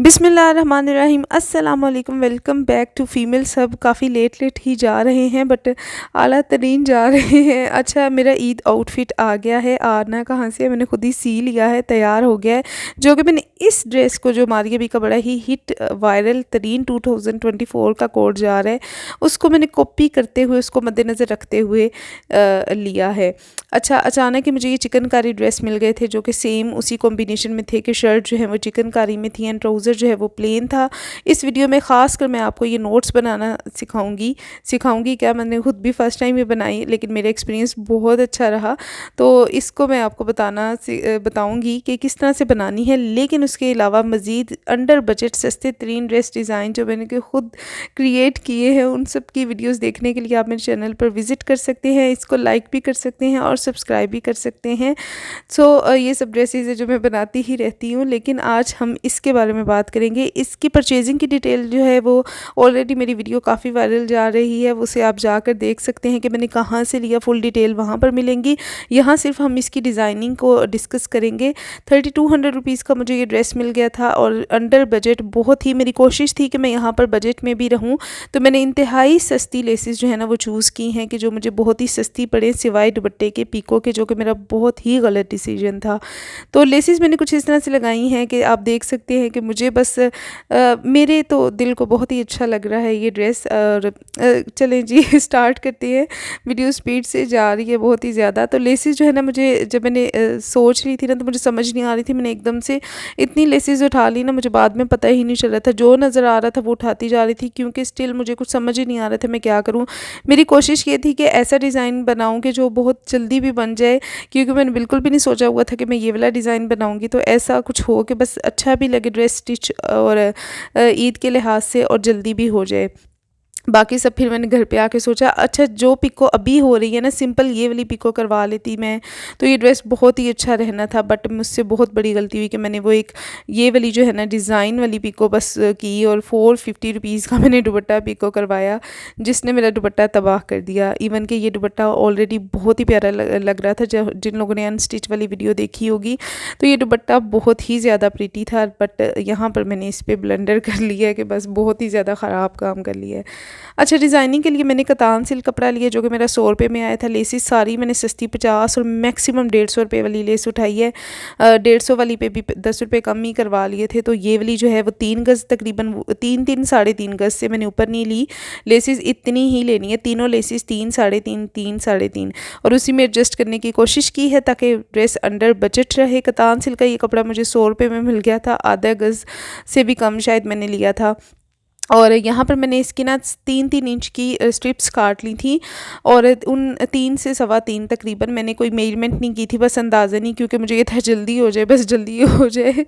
बिस्मिल्लाहिर्रहमानिर्रहीम अस्सलाम वालेकुम। Welcome back to female. सब काफ़ी लेट ही जा रहे हैं बट आला तरीन जा रहे हैं। अच्छा, मेरा ईद आउटफिट आ गया है, आना कहाँ से है, मैंने खुद ही सी लिया है, तैयार हो गया है। जो कि मैंने इस ड्रेस को, जो मारिया बी का बड़ा ही हिट वायरल तरीन 2024 का कोड जा रहा है, उसको मैंने कॉपी करते हुए, उसको मद्देनज़र रखते हुए लिया है। अच्छा, अचानक ही मुझे ये चिकनकारी ड्रेस मिल गए थे जो कि सेम उसी कॉम्बिनेशन में थे कि शर्ट जो है वो चिकनकारी में थी एंड ट्राउज़र जो है वो प्लेन था। इस वीडियो में ख़ास कर मैं आपको ये नोट्स बनाना सिखाऊंगी क्या, मैंने खुद भी फ़र्स्ट टाइम ये बनाई लेकिन मेरा एक्सपीरियंस बहुत अच्छा रहा। तो इसको मैं आपको बताऊंगी कि किस तरह से बनानी है। लेकिन उसके अलावा मज़ीद अंडर बजट सस्ते तरीन ड्रेस डिज़ाइन जो मैंने खुद क्रिएट किए हैं, उन सब की वीडियोस देखने के लिए आप मेरे चैनल पर विज़िट कर सकते हैं। इसको लाइक भी कर सकते हैं और सब्सक्राइब भी कर सकते हैं। ये सब ड्रेसेस है जो मैं बनाती ही रहती हूँ, लेकिन आज हम इसके बारे में बात करेंगे। इसकी परचेजिंग की डिटेल जो है वो ऑलरेडी मेरी वीडियो काफ़ी वायरल जा रही है, उसे आप जाकर देख सकते हैं कि मैंने कहाँ से लिया। फुल डिटेल वहाँ पर मिलेंगी। यहाँ सिर्फ हम इसकी डिज़ाइनिंग को डिस्कस करेंगे। 3200 रुपीज़ का मुझे ये ड्रेस मिल गया था और अंडर बजट बहुत ही, मेरी कोशिश थी कि मैं यहाँ पर बजट में भी रहूँ, तो मैंने इंतहाई सस्ती लेसेस जो है ना वो चूज़ की हैं कि जो मुझे बहुत ही सस्ती पड़े, सिवाय दुपट्टे के पीको के, जो कि मेरा बहुत ही गलत डिसीजन था। तो लेसेस मैंने कुछ इस तरह से लगाई हैं कि आप देख सकते हैं कि मुझे बस मेरे तो दिल को बहुत ही अच्छा लग रहा है ये ड्रेस। और चलें जी स्टार्ट करते हैं। वीडियो स्पीड से जा रही है बहुत ही ज़्यादा। तो लेसेस जो है ना, मुझे जब मैंने सोच रही थी ना तो मुझे समझ नहीं आ रही थी, मैंने एकदम से इतनी लेसेस उठा ली ना, मुझे बाद में पता ही नहीं चल रहा था। जो नज़र आ रहा था वो उठाती जा रही थी, क्योंकि स्टिल मुझे कुछ समझ ही नहीं आ रहा था मैं क्या करूँ। मेरी कोशिश ये थी कि ऐसा डिज़ाइन बनाऊँ कि जो बहुत जल्दी भी बन जाए, क्योंकि मैंने बिल्कुल भी नहीं सोचा हुआ था कि मैं ये वाला डिज़ाइन बनाऊँगी। तो ऐसा कुछ हो कि बस अच्छा भी लगे ड्रेस स्टिच और ईद के लिहाज से, और जल्दी भी हो जाए। बाकी सब फिर मैंने घर पे आके सोचा, अच्छा जो पिको अभी हो रही है ना, सिंपल ये वाली पिको करवा लेती मैं, तो ये ड्रेस बहुत ही अच्छा रहना था। बट मुझसे बहुत बड़ी गलती हुई कि मैंने वो एक ये वाली जो है ना डिज़ाइन वाली पिको बस की, और 450 रुपीज़ का मैंने दुपट्टा पिको करवाया, जिसने मेरा दुपट्टा तबाह कर दिया। इवन कि ये दुपट्टा ऑलरेडी बहुत ही प्यारा लग रहा था। जिन लोगों ने अनस्टिच वाली वीडियो देखी होगी, तो ये दुपट्टा बहुत ही ज़्यादा प्रीटी था, बट यहाँ पर मैंने इस पर ब्लंडर कर लिया कि बस बहुत ही ज़्यादा ख़राब काम कर लिया है। अच्छा, डिज़ाइनिंग के लिए मैंने कतान सिल्क कपड़ा लिया जो कि मेरा 100 रुपये में आया था। लेसेस सारी मैंने सस्ती 50 और मैक्सिमम 150 रुपये वाली लेस उठाई है। 150 वाली पे भी 10 रुपये कम ही करवा लिए थे। तो ये वाली जो है वो 3 गज़ तकरीबन, 3-3 गज़ से मैंने ऊपर नहीं ली। लेसेस इतनी ही लेनी है, तीनों लेसेस 3 साढ़े 3 3 साढ़े 3, और उसी में एडजस्ट करने की कोशिश की है ताकि ड्रेस अंडर बजट रहे। कतान सिल्क का ये कपड़ा मुझे 100 रुपये में मिल गया था, आधा गज़ से भी कम शायद मैंने लिया था। और यहाँ पर मैंने इसकी ना 3-3 इंच की स्ट्रिप्स काट ली थी, और उन 3 से सवा 3 तकरीबन, मैंने कोई मेजरमेंट नहीं की थी, बस अंदाज़ा नहीं, क्योंकि मुझे ये था जल्दी हो जाए, बस जल्दी हो जाए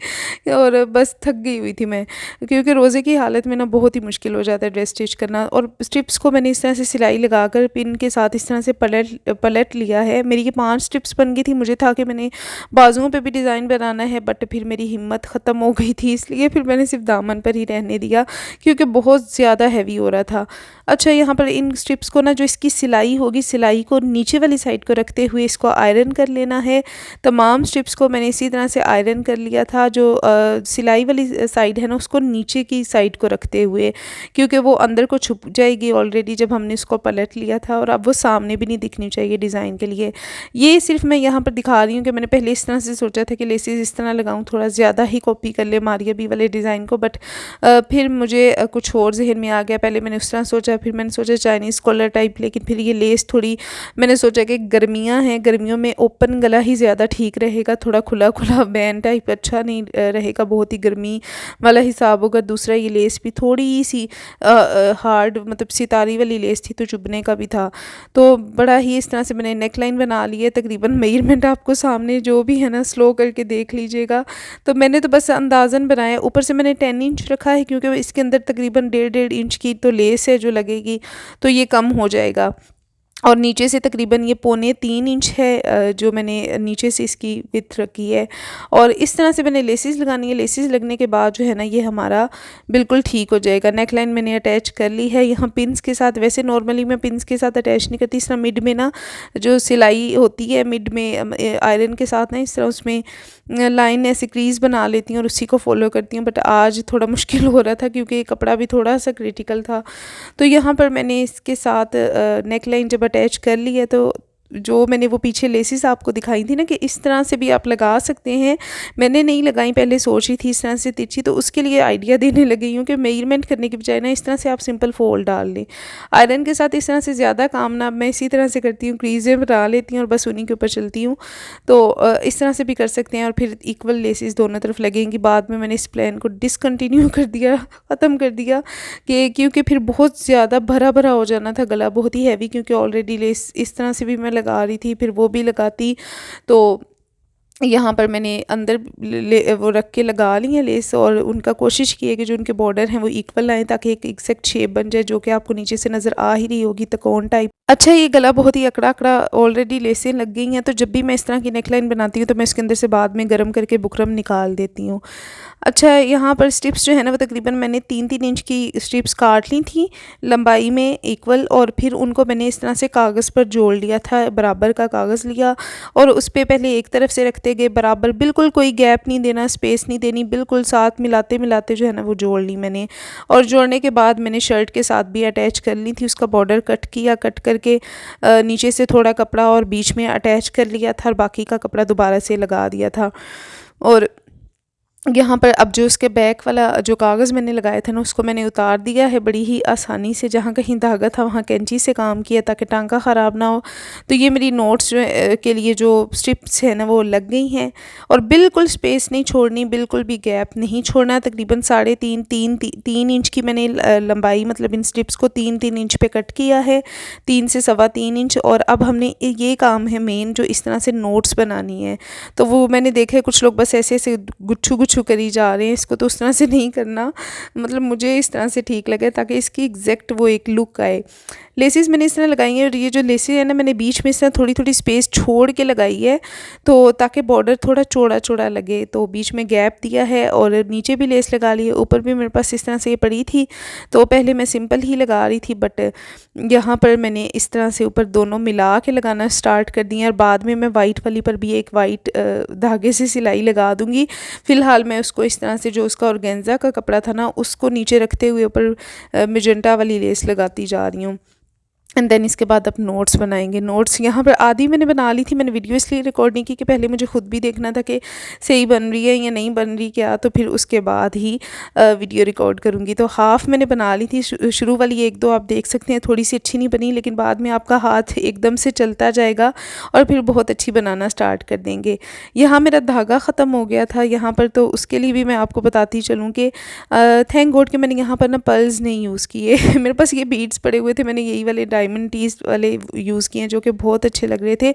और बस थक गई हुई थी मैं, क्योंकि रोज़े की हालत में ना बहुत ही मुश्किल हो जाता है ड्रेस स्टिच करना। और स्ट्रिप्स को मैंने इस तरह से सिलाई लगाकर पिन के साथ इस तरह से पलट लिया है। मेरी ये 5 स्ट्रिप्स बन गई थी। मुझे था कि मैंने बाजुओं पर भी डिज़ाइन बनाना है, बट फिर मेरी हिम्मत ख़त्म हो गई थी, इसलिए फिर मैंने सिर्फ दामन पर ही रहने दिया, क्योंकि बहुत ज़्यादा हैवी हो रहा था। अच्छा, यहाँ पर इन स्ट्रिप्स को ना, जो इसकी सिलाई होगी, सिलाई को नीचे वाली साइड को रखते हुए इसको आयरन कर लेना है। तमाम स्ट्रिप्स को मैंने इसी तरह से आयरन कर लिया था। जो सिलाई वाली साइड है ना, उसको नीचे की साइड को रखते हुए, क्योंकि वो अंदर को छुप जाएगी ऑलरेडी जब हमने इसको पलट लिया था, और अब वो सामने भी नहीं दिखनी चाहिए डिज़ाइन के लिए। ये सिर्फ मैं यहाँ पर दिखा रही हूँ कि मैंने पहले इस तरह से सोचा था कि लेसेस इस तरह लगाऊँ, थोड़ा ज़्यादा ही कॉपी कर ले मारिया बी वाले डिज़ाइन को, बट फिर मुझे कुछ और जहन में आ गया। पहले मैंने उस तरह सोचा, फिर मैंने सोचा चाइनीज़ कॉलर टाइप, लेकिन फिर ये लेस थोड़ी, मैंने सोचा कि गर्मियाँ हैं, गर्मियों में ओपन गला ही ज़्यादा ठीक रहेगा, थोड़ा खुला खुला बैंड टाइप अच्छा नहीं रहेगा, बहुत ही गर्मी वाला हिसाब होगा। दूसरा, ये लेस भी थोड़ी सी हार्ड, मतलब सितारी वाली लेस थी, तो चुभने का भी था। तो बड़ा ही इस तरह से मैंने नेक लाइन बना ली है। तकरीबन मेजरमेंट आपको सामने जो भी है ना, स्लो करके देख लीजिएगा। तो मैंने तो बस अंदाज़न बनाया। ऊपर से मैंने 10 इंच रखा है, क्योंकि इसके अंदर तकरीबन 1.5 इंच की तो लेस है जो लगेगी, तो ये कम हो जाएगा। और नीचे से तकरीबन ये 3.25 इंच है जो मैंने नीचे से इसकी विड्थ रखी है। और इस तरह से मैंने लेसिस लगानी है। लेसिस लगने के बाद जो है ना ये हमारा बिल्कुल ठीक हो जाएगा। नेक लाइन मैंने अटैच कर ली है यहाँ पिन्स के साथ। वैसे नॉर्मली मैं पिन्स के साथ अटैच नहीं करती, इस तरह मिड में ना जो सिलाई होती है मिड में आयरन के साथ ना इस तरह उसमें लाइन ऐसे क्रीज बना लेती हूँ और उसी को फॉलो करती हूँ। बट आज थोड़ा मुश्किल हो रहा था क्योंकि ये कपड़ा भी थोड़ा सा क्रिटिकल था। तो यहाँ पर मैंने इसके साथ नेक लाइन जब अटैच कर ली है तो जो मैंने वो पीछे लेसिस आपको दिखाई थी ना कि इस तरह से भी आप लगा सकते हैं, मैंने नहीं लगाई, पहले सोच रही थी इस तरह से तिरछी, तो उसके लिए आइडिया देने लगी हूँ कि मेजरमेंट करने की बजाय ना इस तरह से आप सिंपल फोल्ड डाल लें। आयरन के साथ इस तरह से ज़्यादा काम ना मैं इसी तरह से करती हूँ, क्रीजें बना लेती हूँ और बस उन्हीं के ऊपर चलती हूँ। तो इस तरह से भी कर सकते हैं और फिर इक्वल लेसिस दोनों तरफ लगेंगी। बाद में मैंने इस प्लान को डिसकंटिन्यू कर दिया, ख़त्म कर दिया कि क्योंकि फिर बहुत ज़्यादा भरा भरा हो जाना था गला, बहुत ही हैवी, क्योंकि ऑलरेडी लेस इस तरह से भी मैं लगा रही थी, फिर वो भी लगाती। तो यहाँ पर मैंने अंदर वो रख के लगा ली है लेस और उनका कोशिश की है कि जो उनके बॉर्डर हैं वो इक्वल आए ताकि एक एग्जैक्ट शेप बन जाए, जो कि आपको नीचे से नज़र आ ही रही होगी त्रिकोण टाइप। अच्छा, ये गला बहुत ही अकड़ा अकड़ा ऑलरेडी लेसें लग गई हैं, तो जब भी मैं इस तरह की नेकलाइन बनाती हूँ तो मैं इसके अंदर से बाद में गर्म करके बुकरम निकाल देती हूँ। अच्छा, यहाँ पर स्ट्रिप्स जो है ना वो तकरीबन मैंने 3-3 इंच की स्ट्रिप्स काट ली थी लंबाई में इक्वल, और फिर उनको मैंने इस तरह से कागज़ पर जोड़ लिया था। बराबर का कागज़ लिया और उस पर पहले एक तरफ से रखते गए बराबर, बिल्कुल कोई गैप नहीं देना, स्पेस नहीं देनी, बिल्कुल साथ मिलाते मिलाते जो है ना वो जोड़ ली मैंने। और जोड़ने के बाद मैंने शर्ट के साथ भी अटैच कर ली थी, उसका बॉर्डर कट किया, कट करके नीचे से थोड़ा कपड़ा और बीच में अटैच कर लिया था और बाकी का कपड़ा दोबारा से लगा दिया था। और यहाँ पर अब जो उसके बैक वाला जो कागज़ मैंने लगाया था ना उसको मैंने उतार दिया है बड़ी ही आसानी से। जहाँ कहीं धागा था वहाँ कैंची से काम किया ताकि टांका ख़राब ना हो। तो ये मेरी नोट्स के लिए जो स्ट्रिप्स है ना वो लग गई हैं और बिल्कुल स्पेस नहीं छोड़नी, बिल्कुल भी गैप नहीं छोड़ना। तकरीबन 3.5 इंच की मैंने लंबाई, मतलब इन स्ट्रिप्स को 3-3 इंच पे कट किया है, 3 से 3.25 इंच। और अब हमने ये काम है मेन, जो इस तरह से नोट्स बनानी है। तो वो मैंने देखा है कुछ लोग बस ऐसे ऐसे गुच्छू गुच्छू करी जा रहे हैं, इसको तो उस तरह से नहीं करना, मतलब मुझे इस तरह से ठीक लगे ताकि इसकी एग्जैक्ट वो एक लुक आए। लेसेस मैंने इस तरह लगाई है और ये जो लेसेस है ना मैंने बीच में इस तरह थोड़ी थोड़ी स्पेस छोड़ के लगाई है, तो ताकि बॉर्डर थोड़ा चौड़ा चौड़ा लगे। तो बीच में गैप दिया है और नीचे भी लेस लगा ली है, ऊपर भी मेरे पास इस तरह से ये पड़ी थी तो पहले मैं सिंपल ही लगा रही थी, बट यहाँ पर मैंने इस तरह से ऊपर दोनों मिला के लगाना स्टार्ट कर दिया। और बाद में मैं वाइट वाली पर भी एक वाइट धागे से सिलाई लगा दूँगी। फ़िलहाल मैं उसको इस तरह से जो उसका ऑर्गेन्जा का कपड़ा था ना उसको नीचे रखते हुए ऊपर मेजेंटा वाली लेस लगाती जा रही हूँ। एंड देन इसके बाद अब नोट्स बनाएंगे। नोट्स यहाँ पर आधी मैंने बना ली थी, मैंने वीडियो इसलिए रिकॉर्ड नहीं की कि पहले मुझे खुद भी देखना था कि सही बन रही है या नहीं बन रही क्या, तो फिर उसके बाद ही वीडियो रिकॉर्ड करूँगी। तो हाफ़ मैंने बना ली थी, शुरू वाली 1-2 आप देख सकते हैं थोड़ी सी अच्छी नहीं बनी, लेकिन बाद में आपका हाथ एकदम से चलता जाएगा और फिर बहुत अच्छी बनाना स्टार्ट कर देंगे। यहाँ मेरा धागा ख़त्म हो गया था यहाँ पर, तो उसके लिए भी मैं आपको बताती चलूँ कि थैंक गॉड कि मैंने यहाँ पर ना पर्ल्स नहीं यूज़ किए मेरे पास ये बीड्स पड़े हुए थे, मैंने यही वाले डायमंड टीज वाले यूज़ किए हैं जो कि बहुत अच्छे लग रहे थे।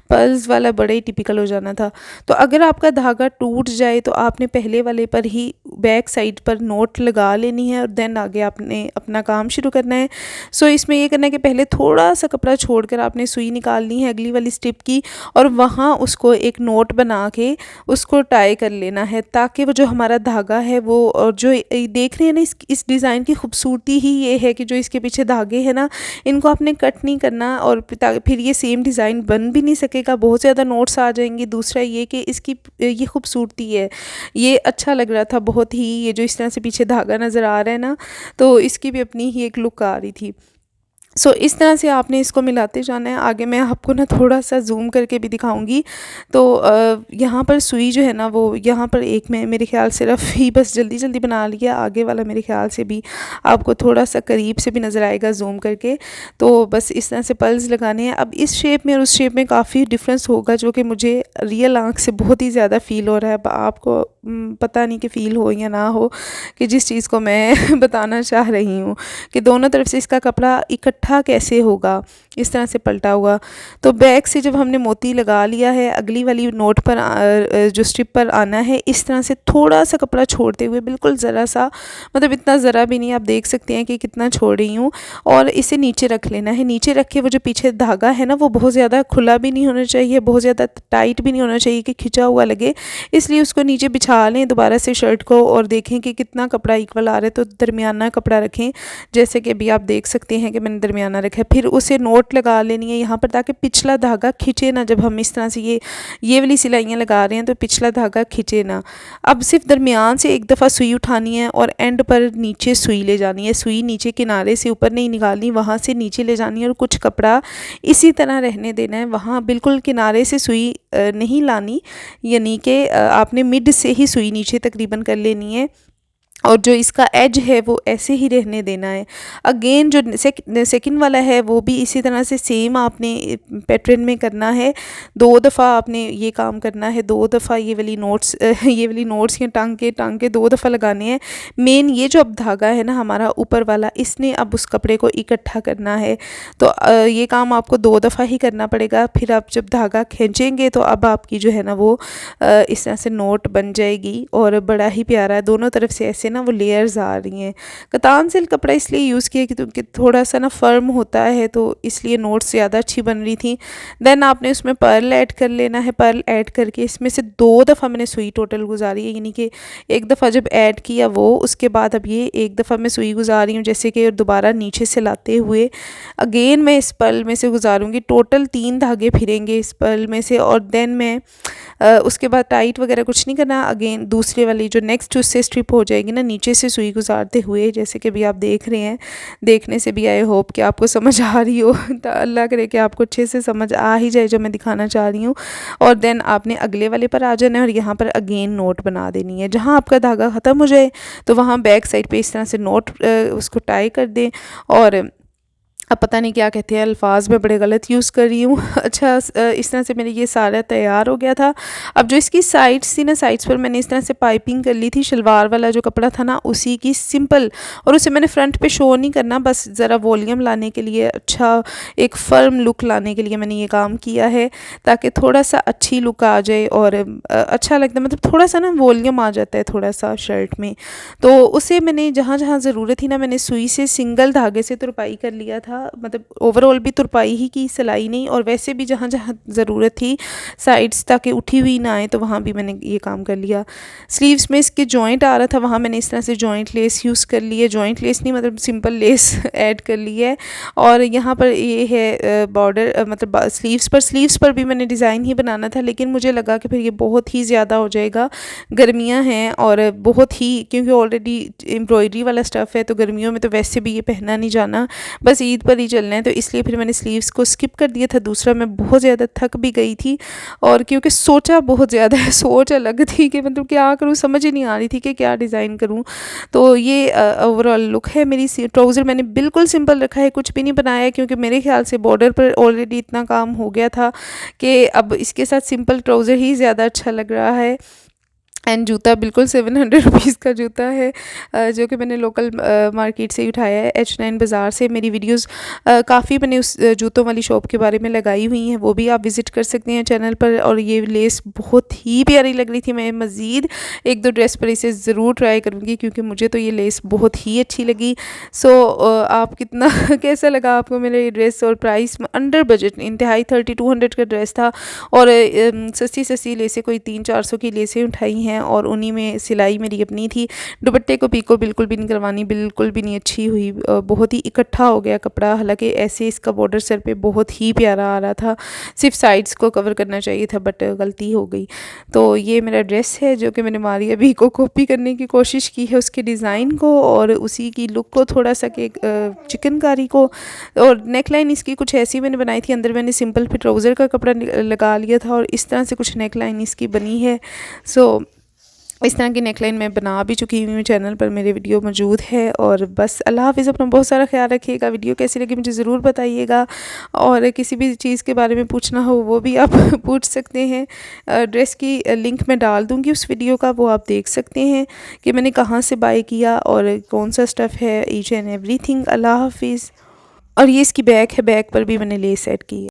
पर्ल्स वाला बड़ा ही टिपिकल हो जाना था। तो अगर आपका धागा टूट जाए तो आपने पहले वाले पर ही बैक साइड पर नोट लगा लेनी है और देन आगे आपने अपना काम शुरू करना है। सो इसमें ये करना है कि पहले थोड़ा सा कपड़ा छोड़कर आपने सुई निकालनी है अगली वाली स्ट्रिप की और वहाँ उसको एक नोट बना के उसको टाई कर लेना है, ताकि वो जो हमारा धागा है वो, और जो देख रहे हैं ना इस डिज़ाइन की खूबसूरती ही ये है कि जो इसके पीछे धागे हैं ना इनको आपने कट नहीं करना और फिर ये सेम डिज़ाइन बन भी नहीं सकेगा, बहुत ज़्यादा नोट्स आ जाएंगी। दूसरा ये कि इसकी ये खूबसूरती है, ये अच्छा लग रहा था बहुत ही, ये जो इस तरह से पीछे धागा नज़र आ रहा है ना तो इसकी भी अपनी ही एक लुक आ रही थी। सो इस तरह से आपने इसको मिलाते जाना है। आगे मैं आपको ना थोड़ा सा जूम करके भी दिखाऊंगी। तो यहाँ पर सुई जो है ना वो यहाँ पर एक में मेरे ख्याल सिर्फ ही बस जल्दी जल्दी बना लिया, आगे वाला मेरे ख्याल से भी आपको थोड़ा सा करीब से भी नज़र आएगा जूम करके। तो बस इस तरह से पल्स लगाने हैं। अब इस शेप में और उस शेप में काफ़ी डिफरेंस होगा, जो कि मुझे रियल आँख से बहुत ही ज़्यादा फ़ील हो रहा है। आपको पता नहीं कि फ़ील हो या ना हो कि जिस चीज़ को मैं बताना चाह रही हूँ कि दोनों तरफ से इसका कपड़ा इकट्ठा कैसे होगा। इस तरह से पलटा हुआ। तो बैक से जब हमने मोती लगा लिया है, अगली वाली नोट पर जो स्ट्रिप पर आना है, इस तरह से थोड़ा सा कपड़ा छोड़ते हुए, बिल्कुल ज़रा सा, मतलब इतना ज़रा भी नहीं, आप देख सकते हैं कि कितना छोड़ रही हूँ। और इसे नीचे रख लेना है। नीचे रख के वो जो पीछे धागा है ना, वो बहुत ज़्यादा खुला भी नहीं होना चाहिए, बहुत ज़्यादा टाइट भी नहीं होना चाहिए कि खिंचा हुआ लगे, इसलिए उसको नीचे बिछा लें दोबारा से शर्ट को और देखें कि कितना कपड़ा इक्वल आ रहा है। तो दरमियाना कपड़ा रखें, जैसे कि अभी आप देख सकते हैं कि मैंने दरमियाना रखा है। फिर उसे नोट लगा लेनी है यहाँ पर, ताकि पिछला धागा खिंचे ना। जब हम इस तरह से ये वाली सिलाइयाँ लगा रहे हैं तो पिछला धागा खिंचे ना। अब सिर्फ दरमियान से एक दफ़ा सुई उठानी है और एंड पर नीचे सुई ले जानी है। सुई नीचे किनारे से ऊपर नहीं निकालनी, वहाँ से नीचे ले जानी है और कुछ कपड़ा इसी तरह रहने देना है। वहाँ बिल्कुल किनारे से सुई नहीं लानी, यानी कि आपने मिड से ही सुई नीचे तकरीबन कर लेनी है और जो इसका एज है वो ऐसे ही रहने देना है। अगेन जो सेकंड वाला है वो भी इसी तरह से सेम आपने पैटर्न में करना है। 2 दफ़ा आपने ये काम करना है, 2 दफ़ा ये वाली नोट्स या टांके 2 दफ़ा लगाने हैं। मेन ये जो अब धागा है ना हमारा ऊपर वाला, इसने अब उस कपड़े को इकट्ठा करना है। तो ये काम आपको 2 दफ़ा ही करना पड़ेगा। फिर आप जब धागा खींचेंगे तो अब आपकी जो है ना वो इस तरह से नोट बन जाएगी और बड़ा ही प्यारा है। दोनों तरफ से ऐसे ना वो लेयर्स आ रही हैं। कतान सिल्क कपड़ा इसलिए यूज़ किया कि थोड़ा सा ना फर्म होता है, तो इसलिए नोट्स ज़्यादा अच्छी बन रही थी। देन आपने उसमें पर्ल ऐड कर लेना है। पर्ल ऐड करके इसमें से 2 दफ़ा मैंने सुई टोटल गुजारी है, यानी कि एक दफ़ा जब ऐड किया वो, उसके बाद अब ये एक दफ़ा मैं सुई गुजार रही हूँ, जैसे कि दोबारा नीचे से लाते हुए अगेन मैं इस पर्ल में से गुजारूँगी। टोटल 3 धागे फिरेंगे इस पर्ल में से और देन मैं उसके बाद टाइट वगैरह कुछ नहीं करना। अगेन दूसरे वाली जो नेक्स्ट उससे स्ट्रिप हो जाएगी ना, नीचे से सुई गुजारते हुए, जैसे कि अभी आप देख रहे हैं, देखने से भी आई होप कि आपको समझ आ रही हो। तो अल्लाह करे कि आपको अच्छे से समझ आ ही जाए जो मैं दिखाना चाह रही हूँ। और देन आपने अगले वाले पर आ जाना है और यहाँ पर अगेन नोट बना देनी है। जहाँ आपका धागा ख़त्म हो जाए तो वहाँ बैक साइड पे इस तरह से नोट उसको टाई कर दें। और अब पता नहीं क्या कहते हैं, अल्फाज में बड़े गलत यूज़ कर रही हूँ। अच्छा, इस तरह से मेरे ये सारा तैयार हो गया था। अब जो इसकी साइड्स थी ना, साइड्स पर मैंने इस तरह से पाइपिंग कर ली थी। शलवार वाला जो कपड़ा था ना उसी की सिंपल, और उसे मैंने फ्रंट पे शो नहीं करना, बस ज़रा वॉल्यूम लाने के लिए, अच्छा एक फ़र्म लुक लाने के लिए मैंने ये काम किया है, ताकि थोड़ा सा अच्छी लुक आ जाए और अच्छा लगता है, मतलब थोड़ा सा ना वॉल्यूम आ जाता है थोड़ा सा शर्ट में। तो उसे मैंने जहाँ जहाँ ज़रूरत थी ना, मैंने सुई से सिंगल धागे से तुरपाई कर लिया था। मतलब ओवरऑल भी तुरपाई ही की, सिलाई नहीं। और वैसे भी जहाँ जहाँ ज़रूरत थी साइड्स ताकि उठी हुई ना आए, तो वहाँ भी मैंने ये काम कर लिया। स्लीव्स में इसके जॉइंट आ रहा था, वहाँ मैंने इस तरह से जॉइंट लेस यूज़ कर ली है। जॉइंट लेस नहीं, मतलब सिंपल लेस ऐड कर ली है। और यहाँ पर ये है बॉर्डर, मतलब स्लीव्स पर भी मैंने डिज़ाइन ही बनाना था, लेकिन मुझे लगा कि फिर ये बहुत ही ज़्यादा हो जाएगा। गर्मियाँ हैं और बहुत ही, क्योंकि ऑलरेडी एम्ब्रॉयडरी वाला स्टफ़ है, तो गर्मियों में तो वैसे भी ये पहना नहीं जाना, बस ईद पर ही चलना है। तो इसलिए फिर मैंने स्लीव्स को स्किप कर दिया था। दूसरा, मैं बहुत ज़्यादा थक भी गई थी और क्योंकि सोचा बहुत ज़्यादा है, सोच अलग थी कि मतलब क्या करूँ, समझ ही नहीं आ रही थी कि क्या डिज़ाइन करूँ। तो ये ओवरऑल लुक है मेरी। ट्राउज़र मैंने बिल्कुल सिंपल रखा है, कुछ भी नहीं बनाया, क्योंकि मेरे ख्याल से बॉर्डर पर ऑलरेडी इतना काम हो गया था कि अब इसके साथ सिंपल ट्राउज़र ही ज़्यादा अच्छा लग रहा है। एंड जूता बिल्कुल 700 रुपीज़ का जूता है, जो कि मैंने लोकल मार्केट से ही उठाया है, H9 बाज़ार से। मेरी वीडियोस काफ़ी मैंने उस जूतों वाली शॉप के बारे में लगाई हुई हैं, वो भी आप विज़िट कर सकते हैं चैनल पर। और ये लेस बहुत ही प्यारी लग रही थी। मैं मज़ीद 1-2 ड्रेस पर इसे ज़रूर ट्राई करूँगी, क्योंकि मुझे तो ये लेस बहुत ही अच्छी लगी। सो आप कितना कैसा लगा आपको मेरा ये ड्रेस? और प्राइस अंडर बजट, इंतहाई 3200 का ड्रेस था। और सस्ती सस्ती लेसें, कोई 300-400 की लेसें उठाई हैं और उन्हीं में सिलाई मेरी अपनी थी। दुपट्टे को पीको बिल्कुल भी नहीं करवानी, बिल्कुल भी नहीं अच्छी हुई, बहुत ही इकट्ठा हो गया कपड़ा। हालांकि ऐसे इसका बॉर्डर सर पे बहुत ही प्यारा आ रहा था, सिर्फ साइड्स को कवर करना चाहिए था, बट गलती हो गई। तो ये मेरा ड्रेस है जो कि मैंने मारिया भी को कॉपी करने की कोशिश की है, उसके डिज़ाइन को और उसी की लुक को, थोड़ा सा कि चिकनकारी को। और नेक लाइन इसकी कुछ ऐसी मैंने बनाई थी, अंदर मैंने सिंपल फिर ट्राउज़र का कपड़ा लगा लिया था और इस तरह से कुछ नेक लाइन इसकी बनी है। सो इस तरह की नेकलाइन मैं बना भी चुकी हूँ, चैनल पर मेरे वीडियो मौजूद है। और बस अल्लाह हाफ़िज़, अपना बहुत सारा ख्याल रखिएगा। वीडियो कैसी लगी मुझे ज़रूर बताइएगा, और किसी भी चीज़ के बारे में पूछना हो वो भी आप पूछ सकते हैं। ड्रेस की लिंक मैं डाल दूँगी उस वीडियो का, वो आप देख सकते हैं कि मैंने कहाँ से बाय किया और कौन सा स्टफ़ है, ईच एंड एवरीथिंग। अल्लाह हाफ़िज़। और ये इसकी बैक है, बैक पर भी मैंने लेस सेट की है।